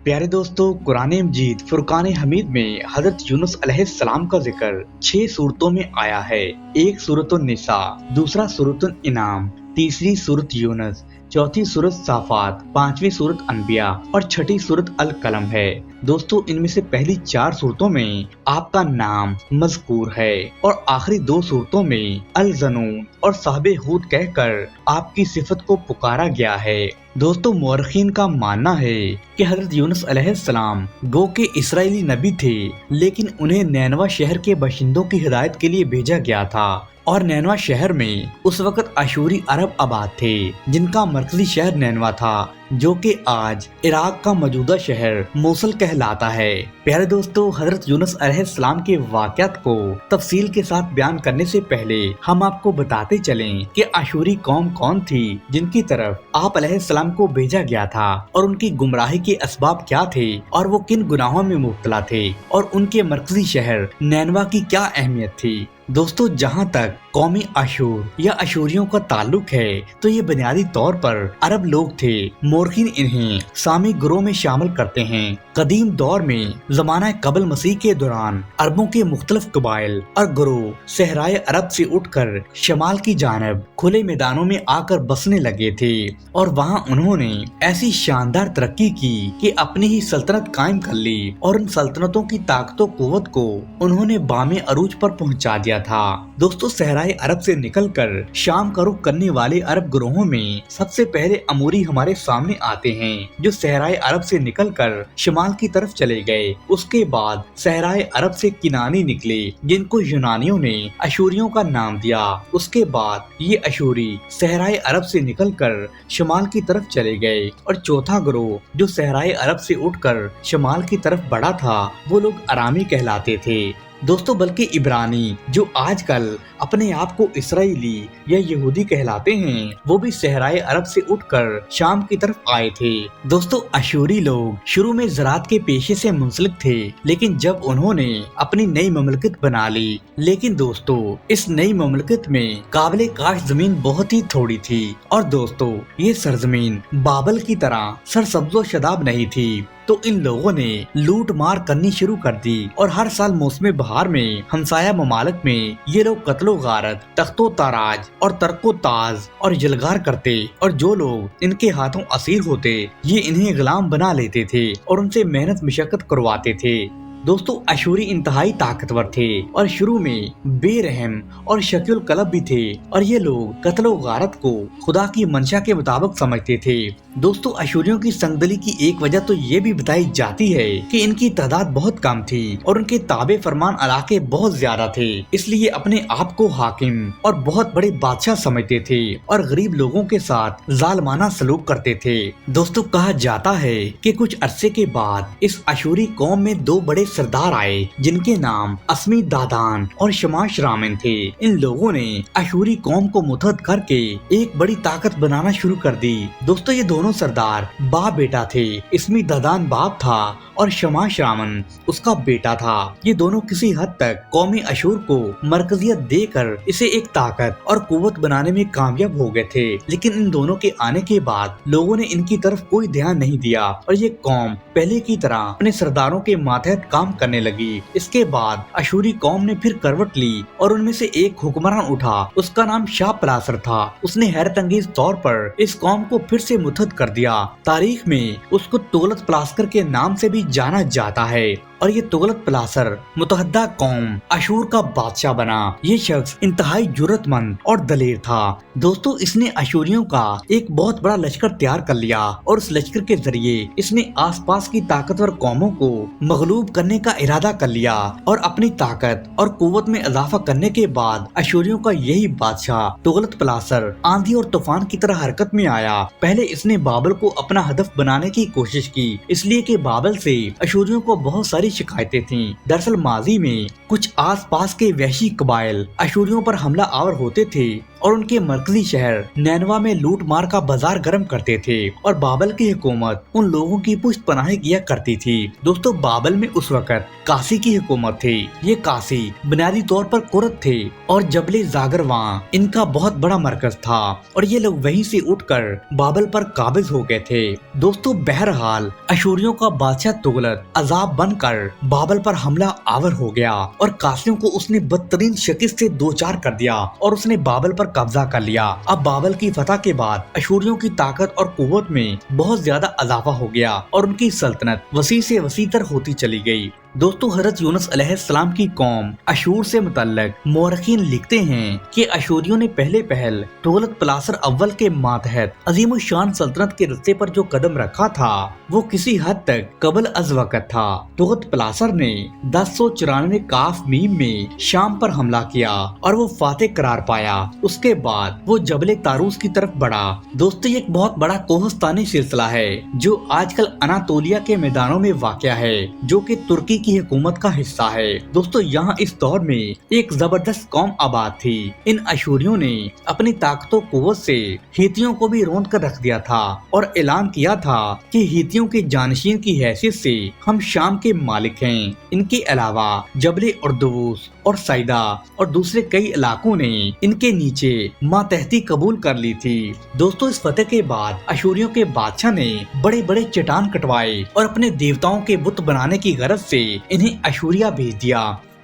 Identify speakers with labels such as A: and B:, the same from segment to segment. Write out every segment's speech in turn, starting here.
A: प्यारे दोस्तों, कुरान मजीद फुरकान हमीद में हजरत यूनुस अलैहिस्सलाम का जिक्र 6 सूरतों में आया है। एक सूरत निसा, दूसरा सूरत इनाम, तीसरी सूरत यूनुस, चौथी सूरत साफात, पांचवी सूरत अनबिया और छठी सूरत अल कलम है। दोस्तों, इनमें से पहली 4 सूरतों में आपका नाम मज़कूर है और आखिरी 2 सूरतों में अल ज़नून और साहबे हूद कहकर आपकी सिफत को पुकारा गया है। दोस्तों, मुअर्रिखीन का मानना है कि हजरत यूनुस अलैहिस्सलाम गो के इस्राएली नबी थे, लेकिन उन्हें नैनवा शहर के बाशिंदों की हिदायत के लिए भेजा गया था और नैनवा शहर में उस वक्त अशूरी अरब आबाद थे, जिनका मरकजी शहर नैनवा था, जो कि आज इराक का मौजूदा शहर मोसल कहलाता है। प्यारे दोस्तों, हजरत यूनुस अलैहिस्सलाम के वाक़यात को तफसील के साथ बयान करने से पहले हम आपको बताते चलें कि अशूरी कौम कौन थी जिनकी तरफ आप अलैहिस्सलाम को भेजा गया था और उनकी गुमराही के असबाब क्या थे और वो किन गुनाहों में मुब्तला थे और उनके मरकजी शहर नैनवा की क्या अहमियत थी। दोस्तों, जहाँ तक कौमी अशूर या अशूरियों का ताल्लुक है तो ये बुनियादी तौर पर अरब लोग थे। मोरखीन इन्हें सामी ग्रोह में शामिल करते हैं। कदीम दौर में ज़माना कबल मसीह के दौरान अरबों के मुख्तलिफ कबाइल और ग्रोह सहराए अरब से उठकर शमाल की जानब खुले मैदानों में आकर बसने लगे थे और वहाँ उन्होंने ऐसी शानदार तरक्की की कि अपनी ही सल्तनत कायम कर ली और उन सल्तनतों की ताकतों कुव्वत को उन्होंने बामे अरूज पर पहुँचा दिया था। दोस्तों, सहराए अरब से निकलकर शाम का रुख करने वाले अरब ग्रोहों में सबसे पहले अमूरी हमारे सामने आते हैं, जो सहराए अरब से निकलकर शमाल की तरफ चले गए। उसके बाद सहराए अरब से किनानी निकले, जिनको यूनानियों ने अशूरियों का नाम दिया। उसके बाद ये अशूरी सहराए अरब से निकलकर शमाल की तरफ चले गए और चौथा ग्रोह जो सहराए अरब से उठकर शमाल की तरफ बढ़ा था, वो लोग अरामी कहलाते थे। दोस्तों, बल्कि इब्रानी जो आजकल अपने आप को इसराइली या यहूदी कहलाते हैं, वो भी सहराए अरब से उठकर शाम की तरफ आए थे। दोस्तों, अशूरी लोग शुरू में ज़राअत के पेशे से मुंसलिक थे, लेकिन जब उन्होंने अपनी नई ममलकत बना ली, लेकिन दोस्तों इस नई ममलकत में काबिले काश जमीन बहुत ही थोड़ी थी और दोस्तों ये सरजमीन बाबल की तरह सरसब्ज़ो शदाब नहीं थी। तो इन लोगों ने लूट मार करनी शुरू कर दी और हर साल मौसम बहार में हमसाया ममालिक में ये लोग कत्लो गारत, तख्तो ताराज और तरको ताज और जलगार करते और जो लोग इनके हाथों असीर होते ये इन्हें गुलाम बना लेते थे और उनसे मेहनत मशक्कत करवाते थे। दोस्तों, अशूरी इंतहाई ताकतवर थे और शुरू में बेरहम और शकील कलब भी थे और ये लोग कत्ल गारत को खुदा की मंशा के मुताबिक समझते थे। दोस्तों, अशूरियों की संगदली की एक वजह तो ये भी बताई जाती है कि इनकी तादाद बहुत कम थी और उनके ताबे फरमान इलाके बहुत ज्यादा थे, इसलिए अपने आप को हाकिम और बहुत बड़े बादशाह समझते थे और गरीब लोगों के साथ जालमाना सलूक करते थे। दोस्तों, कहा जाता है कि कुछ अरसे के बाद इस अशूरी कौम में 2 बड़े सरदार आए, जिनके नाम अस्मी दादान और शमाश रामिन थे। इन लोगों ने अशूरी कौम को मुतहद करके एक बड़ी ताकत बनाना शुरू कर दी। दोस्तों, ये दोनों सरदार बाप बेटा थे। इसमी दादान बाप था और शमाश रामन उसका बेटा था। ये दोनों किसी हद तक कौमी अशूर को मरकजियत देकर इसे एक ताकत और कुव्वत बनाने में कामयाब हो गए थे, लेकिन इन दोनों के आने के बाद लोगों ने इनकी तरफ कोई ध्यान नहीं दिया और ये कौम पहले की तरह अपने सरदारों के मातहत काम करने लगी। इसके बाद अशूरी कौम ने फिर करवट ली और उनमें से एक हुक्मरान उठा, उसका नाम शाह पलासर था। उसने हैरत अंगेज तौर पर इस कौम को फिर से मुतहद कर दिया। तारीख में उसको तुगलक पलास्कर के नाम से भी जाना जाता है और ये तुगलक पलासर मुतहद्दा कौम अशूर का बादशाह बना। ये शख्स इंतहाई जुर्रतमंद और दलेर था। दोस्तों, इसने अशूरियों का एक बहुत बड़ा लश्कर तैयार कर लिया और उस लश्कर के जरिए इसने आसपास की ताकतवर कौमों को मगलूब करने का इरादा कर लिया और अपनी ताकत और कुव्वत में इजाफा करने के बाद अशूरियों का यही बादशाह तुगलक पलासर आंधी और तूफान की तरह हरकत में आया। पहले इसने बाबल को अपना हदफ बनाने की कोशिश की, इसलिए कि बाबल से अशूरियों को बहुत सारी शिकायतें थीं। दरअसल माजी में कुछ आसपास के वहशी कबाइल अशूरियों पर हमला आवर होते थे और उनके मरकजी शहर नैनवा में लूट मार का बाजार गर्म करते थे और बाबल की हुकूमत उन लोगों की पुष्ट पनाही किया करती थी। दोस्तों बाबल में उस वक्त काशी की हुकूमत थी। ये काशी बुनियादी तौर पर कुरत थे और जबले जागरवां इनका बहुत बड़ा मरकज था और ये लोग वहीं से उठकर बाबल पर काबिज हो गए थे। दोस्तों बहरहाल अशूरियों का बादशाह तुगलक अजाब बनकर बाबल पर हमला आवर हो गया और कासियों को उसने बदतरीन शिकस्त से दो चार कर दिया और उसने बाबल पर कब्जा कर लिया। अब बाबल की फतह के बाद अशूरियों की ताकत और कुव्वत में बहुत ज्यादा इजाफा हो गया और उनकी सल्तनत वसी से वसीतर होती चली गई। दोस्तों हजरत यूनुस अलैहिस्सलाम की कौम अशूर से मुतल्लक मौरखीन लिखते हैं कि अशूरियों ने पहले पहल तुगलक पलासर अव्वल के मातहत अजीम शान सल्तनत के रस्ते पर जो कदम रखा था वो किसी हद तक कबल अज वक़्त था। तुगलक पलासर ने 1094 काफ मीम में शाम पर हमला किया और वो फातेह करार पाया। उसके बाद वो जबले तारूस की तरफ बढ़ा। दोस्तों ये एक बहुत बड़ा कोहस्तानी सिलसिला है जो आजकल अनातोलिया के मैदानों में वाक़या है जो कि तुर्की की हुकूमत का हिस्सा है। दोस्तों यहाँ इस दौर में एक जबरदस्त कौम आबाद थी। इन अशूरियों ने अपनी ताकतों कुव्वत से हितियों को भी रौंद कर रख दिया था और ऐलान किया था कि हितियों के जानशीन की हैसियत से हम शाम के मालिक हैं। इनके अलावा जबले उर्दूस और सैदा और दूसरे कई इलाकों ने इनके नीचे मातहती कबूल कर ली थी। दोस्तों इस फतेह के बाद अशूरियों के बादशाह ने बड़े बड़े चट्टान कटवाए और अपने देवताओं के बुत बनाने की गरज से इन्हें अशूरिया भेज दिया।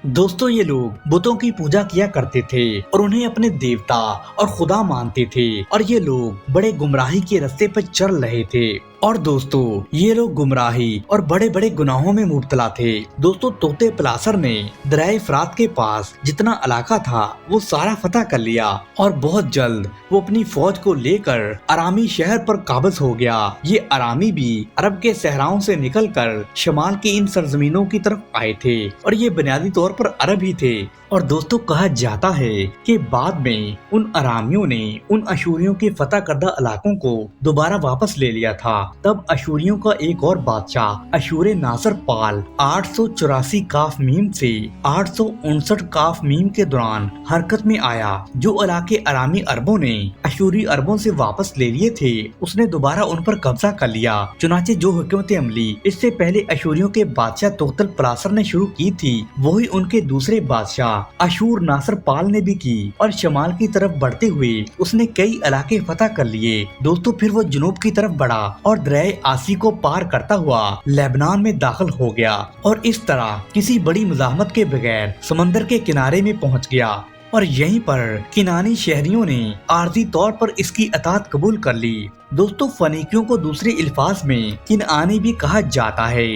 A: दोस्तों ये लोग बुतों की पूजा किया करते थे और उन्हें अपने देवता और खुदा मानते थे और ये लोग बड़े गुमराही के रास्ते पर चल रहे थे। और दोस्तों ये लोग गुमराही और बड़े बड़े गुनाहों में मुब्तला थे। दोस्तों तोते पलासर ने दरिया फरात के पास जितना इलाका था वो सारा फतह कर लिया और बहुत जल्द वो अपनी फौज को लेकर अरामी शहर पर काबिज हो गया। ये अरामी भी अरब के सहराओं से निकलकर शमाल की इन सरजमीनों की तरफ आए थे और ये बुनियादी तौर पर अरब ही थे। और दोस्तों कहा जाता है कि बाद में उन अरामियों ने उन अशूरियों के फतह करदा इलाकों को दोबारा वापस ले लिया था। तब अशूरियों का एक और बादशाह अशूर नासर पाल 884 काफ मीम से 859 काफ मीम के दौरान हरकत में आया। जो इलाके अरामी अरबों ने अशूरी अरबों से वापस ले लिए थे उसने दोबारा उन पर कब्जा कर लिया। चुनाचे जो हुकूमत अमली इससे पहले अशूरियों के बादशाह तोतल पलासर ने शुरू की थी वही उनके दूसरे बादशाह अशूर नासर पाल ने भी की और शमाल की तरफ बढ़ते हुए उसने कई इलाके फतह कर लिए। दोस्तों फिर वो जुनूब की तरफ बढ़ा और दरिया आसी को पार करता हुआ लेबनान में दाखिल हो गया और इस तरह किसी बड़ी मुज़ाहमत के बगैर समंदर के किनारे में पहुंच गया और यहीं पर किनानी शहरियों ने आर्जी तौर पर इसकी अतात कबूल कर ली। दोस्तों फनीकियों को दूसरे अल्फाज में किनानी भी कहा जाता है।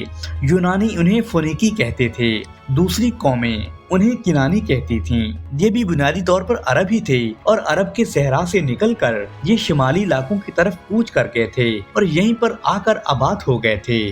A: यूनानी उन्हें फनीकी कहते थे, दूसरी कौमें उन्हें किनानी कहती थीं। ये भी बुनियादी तौर पर अरब ही थे और अरब के सहरा से निकलकर ये शिमाली इलाकों की तरफ कूच कर गए थे और यहीं पर आकर आबाद हो गए थे।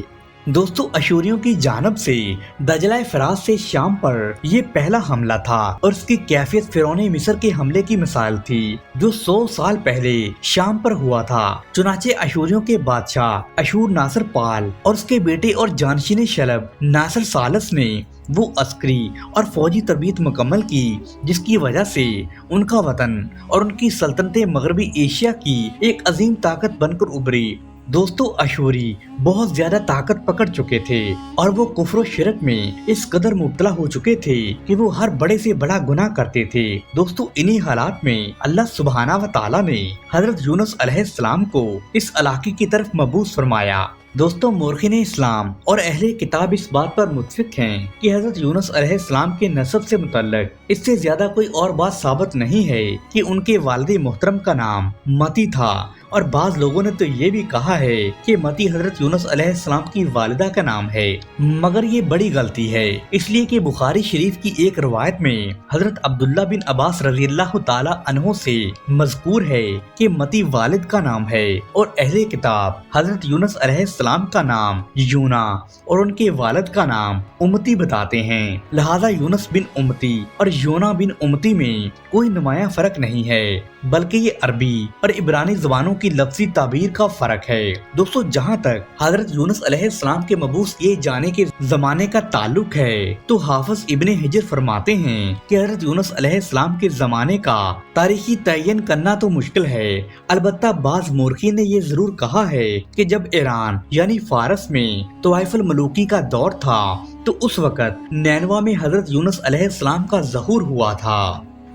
A: दोस्तों अशूरियों की जानब से दजला फराज से शाम पर ये पहला हमला था और इसकी कैफियत फिरौने मिस्र के हमले की मिसाल थी जो 100 साल पहले शाम पर हुआ था। चुनाचे अशूरियों के बादशाह अशूर नासर पाल और उसके बेटे और जानशीन शलब नासर सालस ने वो अस्करी और फौजी तरबियत मुकम्मल की जिसकी वजह से उनका वतन और उनकी सल्तनतें मगरबी एशिया की एक अजीम ताकत बनकर उभरी। दोस्तों अशूरी बहुत ज्यादा ताकत पकड़ चुके थे और वो कुफ्र और शिरक में इस कदर मुब्तला हो चुके थे कि वो हर बड़े से बड़ा गुनाह करते थे। दोस्तों इन्हीं हालात में अल्लाह सुब्हाना व तआला ने हजरत यूनुस अलैहिस्सलाम को इस इलाके की तरफ मबूस फरमाया। दोस्तों मोरखिन इस्लाम और अहले किताब इस बात पर मुत्फिक हैं कि हजरत यूनुस अलैहिस्सलाम के नसब से मुतल्लक इससे ज्यादा कोई और बात साबित नहीं है कि उनके वालिद मोहतरम का नाम मती था और बाज लोगों ने तो ये भी कहा है कि मती हजरत यूनुस अलैहिस्सलाम की वालिदा का नाम है, मगर ये बड़ी गलती है इसलिए कि बुखारी शरीफ की एक रवायत में हजरत अब्दुल्ला बिन अब्बास रज़ियल्लाहु ताला अन्हो से मज़कूर है कि मती वालिद का नाम है और अहले किताब हजरत यूनुस अलैहिस्सलाम का नाम यूना और उनके वालिद का नाम उम्मती बताते हैं। लिहाजा यूनुस बिन उम्मती और यूना बिन उम्मती में कोई नुमाया फर्क नहीं है, बल्कि ये अरबी और इब्रानी ज़बानों की लफ्जी ताबीर का फर्क है। दोस्तों जहाँ तक हजरत यूनुस अलैहिस्सलाम के मबूस किए जाने के जमाने का ताल्लुक है तो हाफिज इब्ने हिजर फरमाते हैं कि हजरत यूनुस अलैहिस्सलाम के जमाने का तारीखी तयन करना तो मुश्किल है। अलबत्ता बाज मोरखीन ने ये जरूर कहा है कि जब ईरान यानी फारस में तवाइफुल मलूकी का दौर था तो उस वक़्त नैनवा में हजरत यूनुस अलैहिस्सलाम का ज़हूर हुआ था।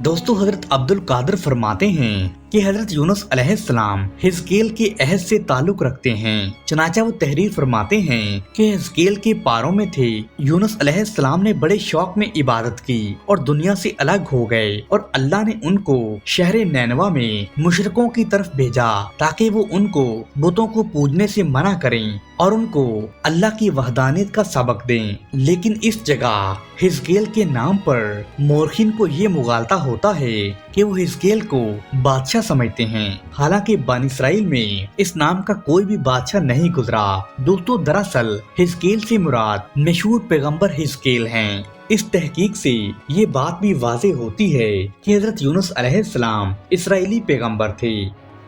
A: दोस्तों हजरत अब्दुल कादिर फरमाते हैं कि हजरत यूनुस अलैहिस्सलाम हिजकेल के अहद से ताल्लुक रखते हैं। चनाचा वो तहरीर फरमाते हैं कि हिजकेल के पारों में थे। यूनुस अलैहिस्सलाम ने बड़े शौक में इबादत की और दुनिया से अलग हो गए और अल्लाह ने उनको शहर नैनवा में मुशरिकों की तरफ भेजा ताकि वो उनको बुतों को पूजने से मना करें और उनको अल्लाह की वहदानियत का सबक दें। लेकिन इस जगह हिजकेल के नाम पर मोरखिन को ये मुगालता होता है कि वो हिजकेल को बादशाह समझते हैं, हालांकि बनी इसराइल में इस नाम का कोई भी बादशाह नहीं गुजरा। दोस्तों दरअसल हिजकेल से मुराद मशहूर पैगंबर हिजकेल हैं। इस तहकीक से ये बात भी वाज़ेह होती है कि हजरत यूनुस अलैहिस्सलाम इसराइली पैगंबर थे।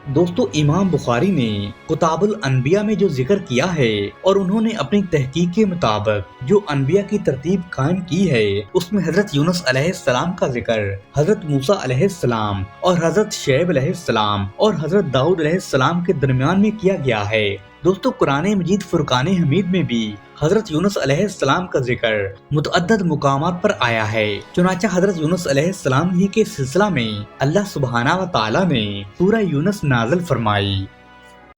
A: दोस्तों इमाम बुखारी ने कुताबुल अनबिया में जो जिक्र किया है और उन्होंने अपनी तहकीक के मुताबिक जो अनबिया की तरतीब कायम की है उसमें हजरत यूनुस अलैहिस्सलाम का जिक्र हजरत मूसा अलैहिस्सलाम और हजरत शुएब अलैहिस्सलाम और हजरत दाऊद अलैहिस्सलाम के दरमियान में किया गया है। दोस्तों कुरान मजीद फुरकान हमीद में भी हजरत यूनुस अलैहिस्सलाम का जिक्र मुतअद्दिद मुकामात पर आया है। चुनांचे हजरत यूनुस अलैहिस्सलाम ही के सिलसिला में अल्लाह सुब्हाना व तआला ने सूरह यूनुस नाज़िल फरमाई।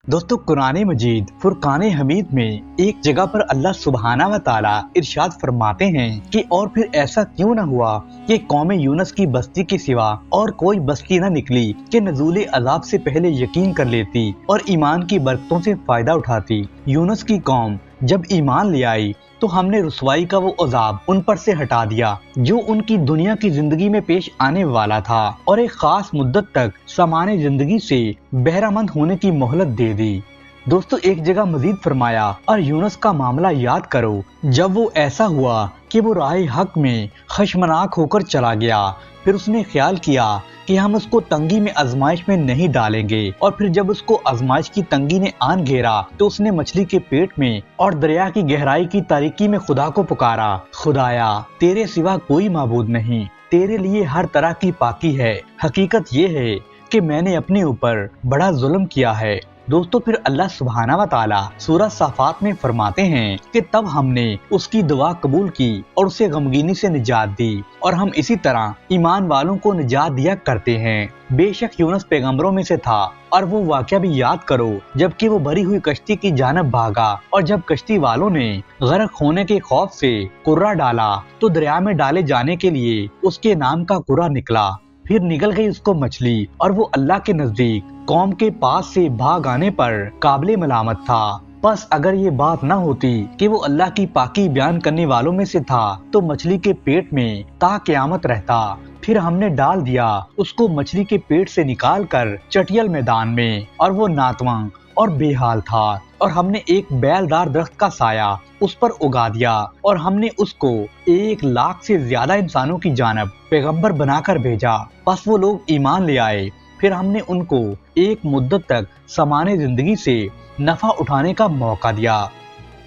A: दोस्तों कुरान मजीद फुरकान हमीद में एक जगह पर अल्लाह सुब्हाना व तआला इरशाद फरमाते हैं कि और फिर ऐसा क्यों न हुआ कि कौम यूनुस की बस्ती के सिवा और कोई बस्ती न निकली कि नज़ूल अज़ाब से पहले यकीन कर लेती और ईमान की बरकतों से फायदा उठाती। यूनुस की कौम जब ईमान ले आई तो हमने रुसवाई का वो अज़ाब उन पर से हटा दिया जो उनकी दुनिया की जिंदगी में पेश आने वाला था और एक खास मुद्दत तक सामान्य जिंदगी से बहरामंद होने की मोहलत दे दी। दोस्तों एक जगह मजीद फरमाया और यूनुस का मामला याद करो जब वो ऐसा हुआ कि वो राह हक में खशमनाक होकर चला गया, फिर उसने ख्याल किया कि हम उसको तंगी में आजमाइश में नहीं डालेंगे और फिर जब उसको आजमाइश की तंगी ने आन घेरा तो उसने मछली के पेट में और दरिया की गहराई की तारीकी में खुदा को पुकारा, खुदाया तेरे सिवा कोई माबूद नहीं, तेरे लिए हर तरह की पाकी है, हकीकत ये है कि मैंने अपने ऊपर बड़ा जुल्म किया है। दोस्तों फिर अल्लाह सुब्हाना व तआला सूरह साफात में फरमाते हैं कि तब हमने उसकी दुआ कबूल की और उसे गमगीनी से निजात दी और हम इसी तरह ईमान वालों को निजात दिया करते हैं। बेशक यूनुस पैगंबरों में से था और वो वाक़या भी याद करो जबकि वो भरी हुई कश्ती की जानब भागा और जब कश्ती वालों ने गर्क होने के खौफ से कुर्रा डाला तो दरिया में डाले जाने के लिए उसके नाम का कुर्रा निकला। फिर निकल गई उसको मछली और वो अल्लाह के नजदीक कौम के पास से भाग आने पर काबिल मलामत था। बस अगर ये बात न होती कि वो अल्लाह की पाकी बयान करने वालों में से था तो मछली के पेट में ता क़यामत रहता। फिर हमने डाल दिया उसको मछली के पेट से निकाल कर चटियल मैदान में और वो नातवां और बेहाल था और हमने एक बैलदार दरख्त का साया उस पर उगा दिया और हमने उसको 1 लाख से ज्यादा इंसानों की जानब पैगंबर बनाकर भेजा। बस वो लोग ईमान ले आए, फिर हमने उनको एक मुद्दत तक सामान्य जिंदगी से नफा उठाने का मौका दिया।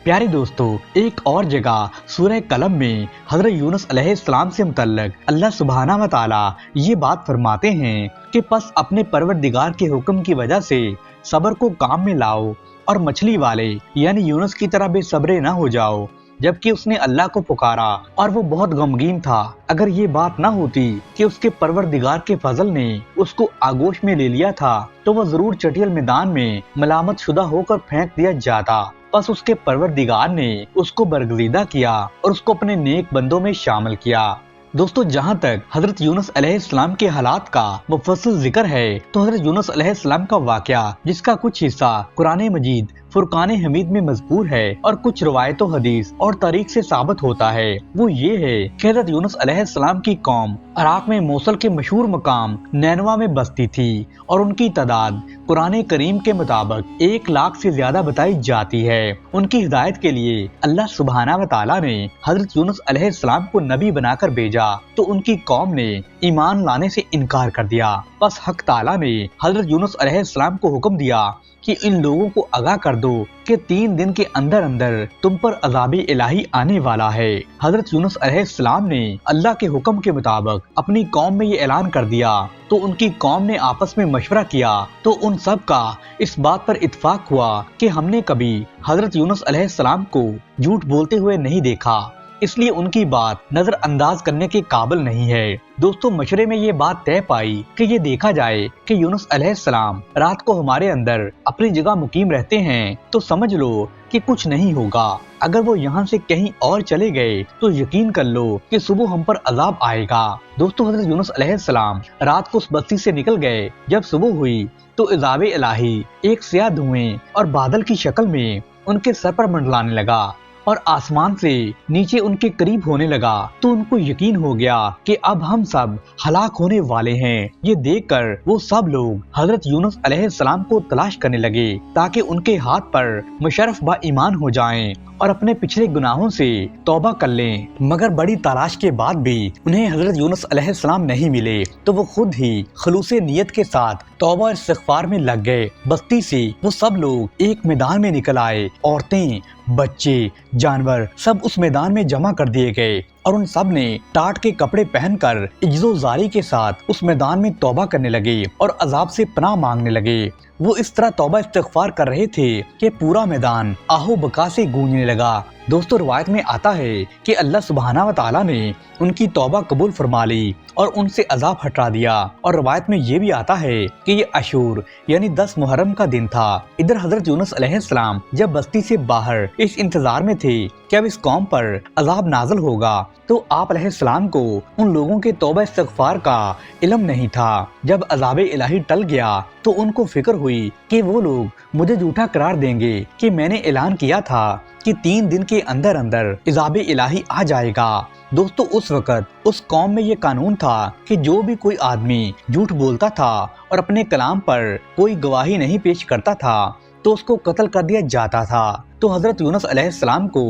A: प्यारे दोस्तों एक और जगह सूरह कलम में हजरत यूनुस अलैहिस्सलाम से मुतल्लिक अल्लाह सुब्हाना व तआला ये बात फरमाते हैं कि बस अपने परवरदिगार के हुक्म की वजह से सब्र को काम में लाओ और मछली वाले यानी यूनुस की तरह बेसब्रे न हो जाओ। जबकि उसने अल्लाह को पुकारा और वो बहुत गमगीन था। अगर ये बात ना होती कि उसके परवरदिगार के फजल ने उसको आगोश में ले लिया था तो वो जरूर चटियल मैदान में मलामत शुदा होकर फेंक दिया जाता। बस उसके परवरदिगार ने उसको बरगजीदा किया और उसको अपने नेक बंदों में शामिल किया। दोस्तों जहाँ तक हजरत यूनुस अलैहिस्सलाम के हालात का मुफस्सल जिक्र है तो हजरत यूनुस अलैहिस्सलाम का वाक़या जिसका कुछ हिस्सा कुरान मजीद फुरकान हमीद में मज़कूर है और कुछ रवायतों हदीस और तारीख से साबित होता है वो ये है कि हजरत यूनुस अलैहिस्सलाम की कौम इराक में मोसल के मशहूर मकाम नैनवा में बसती थी और उनकी तादाद कुरान करीम के मुताबिक 1 लाख से ज्यादा बताई जाती है। उनकी हिदायत के लिए अल्लाह सुब्हाना व तआला ने हजरत यूनुस अलैहिस्सलाम को नबी बनाकर भेजा तो उनकी कौम ने ईमान लाने से इनकार कर दिया। बस हक ताला ने हजरत यूनुस अलैहिस्सलाम को हुक्म दिया कि इन लोगों को आगाह कर दो कि 3 दिन के अंदर अंदर तुम पर अज़ाब इलाही आने वाला है। हजरत यूनुस अलैहिस्सलाम ने अल्लाह के हुक्म के मुताबिक अपनी कौम में ये ऐलान कर दिया तो उनकी कौम ने आपस में मशवरा किया तो उन सब का इस बात पर इत्फाक हुआ कि हमने कभी हजरत यूनुस अलैहिस्सलाम को झूठ बोलते हुए नहीं देखा, इसलिए उनकी बात नजरअंदाज करने के काबिल नहीं है। दोस्तों, मशवरे में ये बात तय पाई कि ये देखा जाए कि यूनुस अलैहिस्सलाम रात को हमारे अंदर अपनी जगह मुकीम रहते हैं तो समझ लो कि कुछ नहीं होगा। अगर वो यहाँ से कहीं और चले गए तो यकीन कर लो कि सुबह हम पर अजाब आएगा। दोस्तों, हजरत यूनुस अलैहिस्सलाम रात को उस बस्ती से निकल गए। जब सुबह हुई तो अजाब इलाही एक स्याह धुएं और बादल की शक्ल में उनके सर पर मंडलाने लगा और आसमान से नीचे उनके करीब होने लगा तो उनको यकीन हो गया कि अब हम सब हलाक होने वाले हैं। ये देखकर वो सब लोग हजरत यूनुस अलैहिस्सलाम को तलाश करने लगे ताकि उनके हाथ पर मुशर्रफ बा ईमान हो जाएं और अपने पिछले गुनाहों से तौबा कर लें। मगर बड़ी तलाश के बाद भी उन्हें हजरत यूनुस अलैहिस्सलाम नहीं मिले तो वो खुद ही खलूसे नियत के साथ तौबा और इस्तिग़फ़ार में लग गए। बस्ती से वो सब लोग एक मैदान में निकल आए। औरतें, बच्चे, जानवर सब उस मैदान में जमा कर दिए गए और उन सब ने टाट के कपड़े पहनकर इज्जो-ज़ारी के साथ उस मैदान में तौबा करने लगे और अजाब से पनाह मांगने लगे। वो इस तरह तौबा इस्तिग़फ़ार कर रहे थे कि पूरा मैदान आहो बका से गूंजने लगा। दोस्तों, रिवायत में आता है कि अल्लाह सुब्हानहू व तआला ने उनकी तौबा कबूल फरमा ली और उनसे अजाब हटा दिया। और रिवायत में ये भी आता है कि ये अशूर यानी 10 मुहर्रम का दिन था। इधर हजरत यूनुस अलैहिस्सलाम जब बस्ती से बाहर इस इंतजार में थे कि अब इस कौम पर अजाब नाज़िल होगा तो आप अलैहिस्सलाम को उन लोगों के तौबा इस्तिग़फ़ार का इल्म नहीं था। जब अजाब इलाही टल गया तो उनको फिक्र हुई कि वो लोग मुझे झूठा करार देंगे कि मैंने ऐलान किया था कि 3 दिन के अंदर अंदर अजाब इलाही आ जाएगा। दोस्तों, उस वक्त उस कौम में ये कानून था कि जो भी कोई आदमी झूठ बोलता था और अपने कलाम पर कोई गवाही नहीं पेश करता था तो उसको कत्ल कर दिया जाता था। तो हजरत यूनुस अलैहिस्सलाम को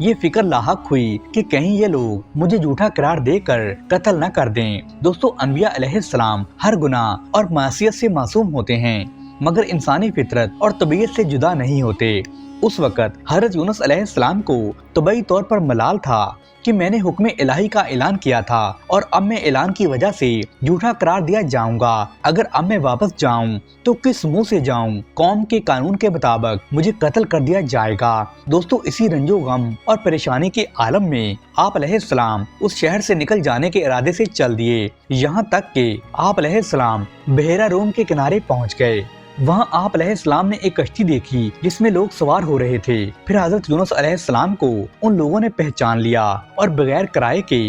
A: ये फिक्र लाहक हुई कि कहीं ये लोग मुझे झूठा करार देकर कत्ल न कर दें। दोस्तों, अनबिया अलैहिस्सलाम हर गुनाह और मासियत से मासूम होते हैं मगर इंसानी फितरत और तबीयत से जुदा नहीं होते। उस वक्त हजरत यूनुस अलैहिस्सलाम को तबई तौर पर मलाल था कि मैंने हुक्म इलाही का ऐलान किया था और अब मैं ऐलान की वजह से झूठा करार दिया जाऊंगा। अगर अब मैं वापस जाऊं तो किस मुंह से जाऊं? कौम के कानून के मुताबिक मुझे कत्ल कर दिया जाएगा। दोस्तों, इसी रंजो गम और परेशानी के आलम में आप अलैहिस्सलाम उस शहर से निकल जाने के इरादे से चल दिए। यहाँ तक कि आप अलैहिस्सलाम बहेरा रोम के किनारे पहुँच गए। वहाँ आप अलैहिस्सलाम ने एक कश्ती देखी जिसमें लोग सवार हो रहे थे। फिर हजरत यूनुस अलैहिस्सलाम को उन लोगों ने पहचान लिया और बगैर किराए के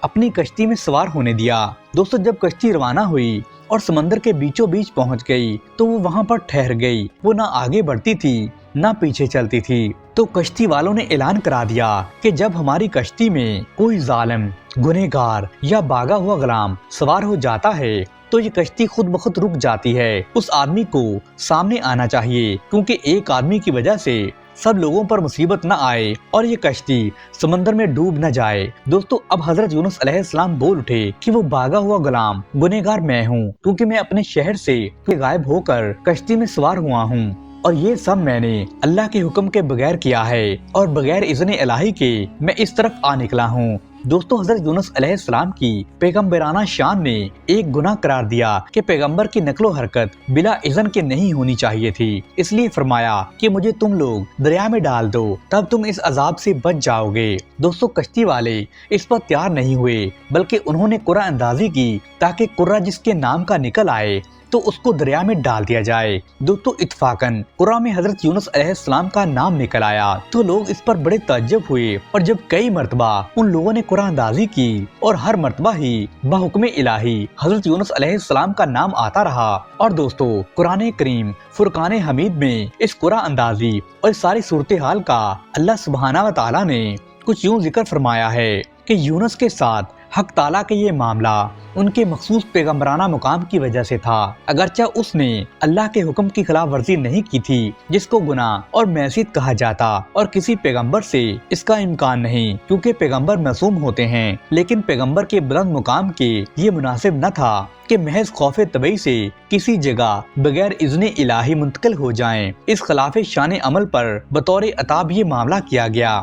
A: अपनी कश्ती में सवार होने दिया। दोस्तों, जब कश्ती रवाना हुई और समंदर के बीचों बीच पहुँच गई तो वो वहाँ पर ठहर गई। वो ना आगे बढ़ती थी ना पीछे चलती थी। तो कश्ती वालों ने ऐलान करा दिया कि जब हमारी कश्ती में कोई जालिम, गुनहगार या भागा हुआ गुलाम सवार हो जाता है तो ये कश्ती खुद ब खुद रुक जाती है। उस आदमी को सामने आना चाहिए क्योंकि एक आदमी की वजह से सब लोगों पर मुसीबत न आए और ये कश्ती समंदर में डूब न जाए। दोस्तों, अब हजरत यूनुस अलैहिस्सलाम बोल उठे कि वो भागा हुआ गुलाम गुनहगार मैं हूँ क्योंकि मैं अपने शहर से गायब होकर कश्ती में सवार हुआ हूँ और ये सब मैंने अल्लाह के हुक्म के बगैर किया है और बगैर इज़्ने इलाही के मैं इस तरफ आ निकला हूँ। दोस्तों, हजरत यूनुस अलैहिस्सलाम की पैगम्बराना शान ने एक गुनाह करार दिया कि पैगंबर की नकलो हरकत बिला इज़्न के नहीं होनी चाहिए थी। इसलिए फरमाया कि मुझे तुम लोग दरिया में डाल दो तब तुम इस अजाब से बच जाओगे। दोस्तों, कश्ती वाले इस पर तैयार नहीं हुए बल्कि उन्होंने कुरा अंदाजी की ताकि कुरा जिसके नाम का निकल आए तो उसको दरिया में डाल दिया जाए। दोस्तों, इत्तफाकन कुरा में हजरत यूनुस अलैहिस्सलाम का नाम निकल आया तो लोग इस पर बड़े ताज्जुब हुए और जब कई मर्तबा उन लोगों ने कुरा अंदाजी की और हर मर्तबा ही बहुक्म इलाही हजरत यूनुस अलैहिस्सलाम का नाम आता रहा। और दोस्तों, कुरान करीम फुरकान हमीद में इस कुरा अंदाजी और इस सारी सूरत हाल का अल्लाह सुब्हानहू व तआला ने कुछ यूं जिक्र फरमाया है कि यूनुस के साथ حق تعالیٰ کا یہ معاملہ ان کے مخصوص پیغمبرانہ مقام کی وجہ سے تھا، اگرچہ اس نے اللہ کے حکم کی خلاف ورزی نہیں کی تھی جس کو گناہ اور معصیت کہا جاتا، اور کسی پیغمبر سے اس کا امکان نہیں کیونکہ پیغمبر معصوم ہوتے ہیں، لیکن پیغمبر کے بلند مقام کے یہ مناسب نہ تھا کہ محض خوف طبعی سے کسی جگہ بغیر اذن الہی منتقل ہو جائیں۔ اس خلاف شان عمل پر بطور عتاب یہ معاملہ کیا گیا۔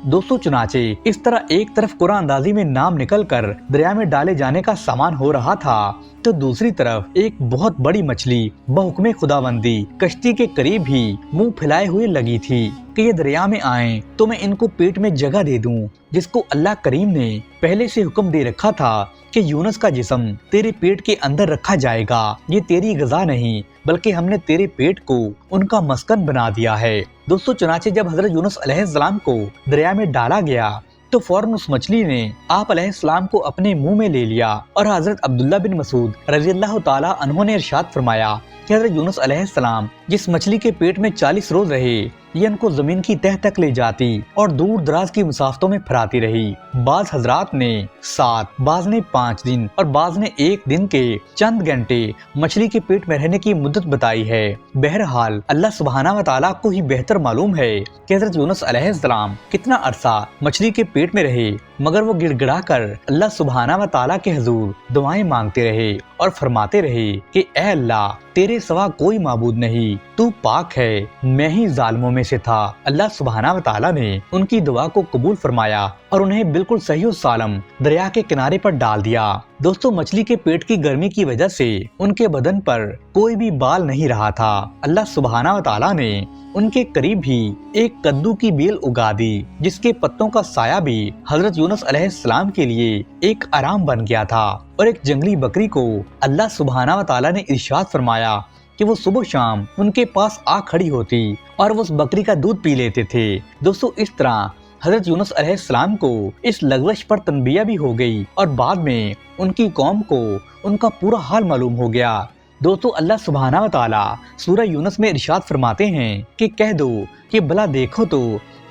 A: دوستو چنانچہ اس طرح ایک طرف قرآن اندازی میں نام نکل کر دریا میں ڈالے جانے کا سامان ہو رہا تھا تو دوسری طرف ایک بہت بڑی مچھلی بحکم خداوندی کشتی کے قریب ہی منہ پھیلائے ہوئے لگی تھی کہ یہ دریا میں آئیں تو میں ان کو پیٹ میں جگہ دے دوں، جس کو اللہ کریم نے پہلے سے حکم دے رکھا تھا کہ یونس کا جسم تیرے پیٹ کے اندر رکھا جائے گا، یہ تیری غذا نہیں بلکہ ہم نے تیرے پیٹ کو ان کا مسکن بنا دیا ہے۔ دوستو چنانچہ جب حضرت یونس علیہ السلام کو دریا میں ڈالا گیا تو فوراً اس مچھلی نے آپ علیہ السلام کو اپنے منہ میں لے لیا، اور حضرت عبداللہ بن مسعود رضی اللہ تعالی عنہ نے ارشاد فرمایا کہ حضرت یونس علیہ السلام جس مچھلی کے پیٹ میں 40 روز رہے یہ ان کو زمین کی تہ تک لے جاتی اور دور دراز کی مسافتوں میں پھراتی رہی۔ بعض حضرات نے 7، بعض نے 5 دن اور بعض نے 1 دن کے چند گھنٹے مچھلی کے پیٹ میں رہنے کی مدت بتائی ہے۔ بہرحال اللہ سبحانہ و تعالیٰ کو ہی بہتر معلوم ہے کہ حضرت یونس علیہ السلام کتنا عرصہ مچھلی کے پیٹ میں رہے، مگر وہ گڑ گڑا کر اللہ سبحانہ و تعالیٰ کے حضور دعائیں مانگتے رہے اور فرماتے رہے کہ اے اللہ تیرے سوا کوئی معبود نہیں، تو پاک ہے، میں ہی ظالموں میں سے تھا۔ اللہ سبحانہ و تعالیٰ نے ان کی دعا کو قبول فرمایا اور انہیں بالکل صحیح و سالم دریا کے کنارے پر ڈال دیا۔ دوستو مچھلی کے پیٹ کی گرمی کی وجہ سے ان کے بدن پر کوئی بھی بال نہیں رہا تھا۔ اللہ سبحانہ و تعالیٰ نے ان کے قریب ہی ایک کدو کی بیل اگا دی جس کے پتوں کا سایہ بھی حضرت یونس علیہ السلام کے لیے ایک آرام بن گیا تھا، اور ایک جنگلی بکری کو اللہ سبحانہ و تعالیٰ نے ارشاد فرمایا کہ وہ صبح شام ان کے پاس آ کھڑی ہوتی اور وہ اس بکری کا دودھ پی لیتے تھے۔ دوستو اس طرح حضرت یونس علیہ السلام کو اس لغزش پر تنبیہ بھی ہو گئی اور بعد میں ان کی قوم کو ان کا پورا حال معلوم ہو گیا۔ دوستو اللہ سبحانہ و تعالیٰ سورہ یونس میں ارشاد فرماتے ہیں کہ کہہ دو کہ بھلا دیکھو تو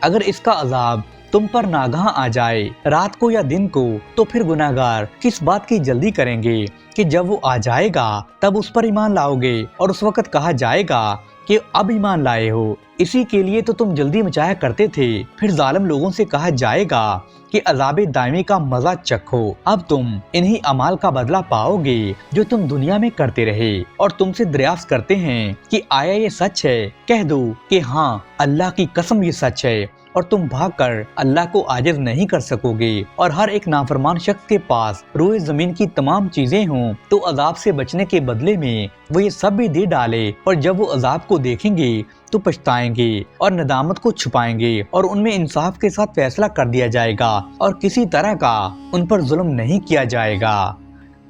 A: اگر اس کا عذاب تم پر ناگہاں آ جائے رات کو یا دن کو تو پھر گناہگار کس بات کی جلدی کریں گے کہ جب وہ آ جائے گا تب اس پر ایمان لاؤ گے، اور اس وقت کہا جائے گا کہ اب ایمان لائے ہو، اسی کے لیے تو تم جلدی مچایا کرتے تھے۔ پھر ظالم لوگوں سے کہا جائے گا کہ عذاب دائمی کا مزہ چکھو، اب تم انہی اعمال کا بدلہ پاؤ گے جو تم دنیا میں کرتے رہے، اور تم سے دریافت کرتے ہیں کہ آیا یہ سچ ہے؟ کہہ دو کہ ہاں اللہ کی قسم یہ سچ ہے، اور تم بھاگ کر اللہ کو عاجز نہیں کر سکو گے، اور ہر ایک نافرمان شخص کے پاس روئے زمین کی تمام چیزیں ہوں تو عذاب سے بچنے کے بدلے میں وہ یہ سب بھی دے ڈالے، اور جب وہ عذاب کو دیکھیں گے تو پچھتائیں گے اور ندامت کو چھپائیں گے، اور ان میں انصاف کے ساتھ فیصلہ کر دیا جائے گا اور کسی طرح کا ان پر ظلم نہیں کیا جائے گا۔